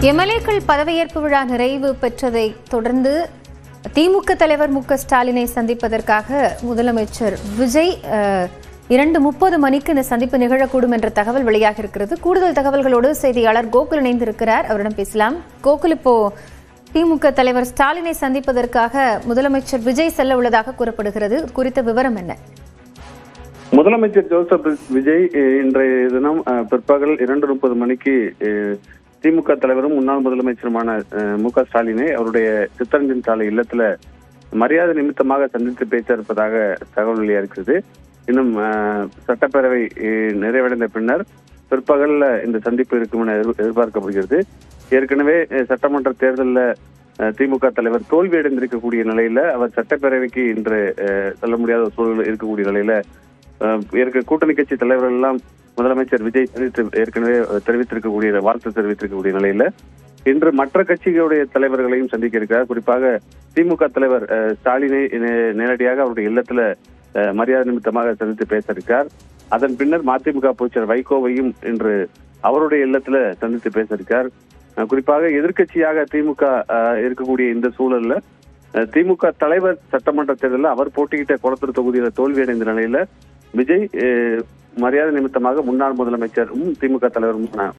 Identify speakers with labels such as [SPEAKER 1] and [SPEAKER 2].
[SPEAKER 1] எம்எல்ஏக்கள் பதவியேற்பு விழா நிறைவு பெற்றதை தொடர்ந்து திமுக தலைவர் மு.க.ஸ்டாலினை சந்திப்பதற்காக முதலமைச்சர் விஜய் 2:30 மணிக்கு இந்த சந்திப்பு நிகழக்கூடும் என்ற தகவல் வெளியாக இருக்கிறது. கூடுதல் தகவல்களோடு செய்தியாளர் கோகுல் இணைந்திருக்கிறார். அவரிடம் பேசலாம். கோகுல், இப்போ திமுக தலைவர் ஸ்டாலினை சந்திப்பதற்காக முதலமைச்சர் விஜய் செல்ல உள்ளதாக கூறப்படுகிறது. குறித்த விவரம் என்ன?
[SPEAKER 2] முதலமைச்சர் ஜோசப் விஜய் இன்றைய தினம் பிற்பகல் 2:30 மணிக்கு திமுக தலைவரும் முன்னாள் முதலமைச்சருமான மு.க.ஸ்டாலினை அவருடைய சித்தரஞ்சன் சாலை இல்லத்துல மரியாதை நிமித்தமாக சந்தித்து பேச இருப்பதாக தகவல் வெளியாகிறது. இன்னும் சட்டப்பேரவை நிறைவடைந்த பின்னர் பிற்பகல்ல இந்த சந்திப்பு இருக்கும் என எதிர்பார்க்கப்படுகிறது. ஏற்கனவே சட்டமன்ற தேர்தலில் திமுக தலைவர் தோல்வி அடைந்திருக்கக்கூடிய நிலையில அவர் சட்டப்பேரவைக்கு இன்று செல்ல முடியாத ஒரு சூழல் இருக்கக்கூடிய நிலையில கூட்டணி கட்சி தலைவர்கள் எல்லாம் முதலமைச்சர் விஜய் ஏற்கனவே தெரிவித்திருக்கக்கூடிய வாழ்த்து தெரிவித்திருக்கக்கூடிய நிலையில இன்று மற்ற கட்சிகளுடைய தலைவர்களையும் சந்திக்க இருக்கிறார். குறிப்பாக திமுக தலைவர் ஸ்டாலினை நேரடியாக அவருடைய இல்லத்துல மரியாதை நிமித்தமாக சந்தித்து பேச இருக்கார். அதன் பின்னர் மதிமுக பொதுச்செயலர் வைகோவையும் இன்று அவருடைய இல்லத்துல சந்தித்து பேச இருக்கார். குறிப்பாக எதிர்கட்சியாக திமுக இருக்கக்கூடிய இந்த சூழல்ல திமுக தலைவர் சட்டமன்ற தேர்தலில் அவர் போட்டியிட்ட கொளத்தூர் தொகுதியில தோல்வியடைந்த நிலையில விஜய் மரியாதை நிமித்தமாக முன்னாள் முதலமைச்சரும் திமுக தலைவரும்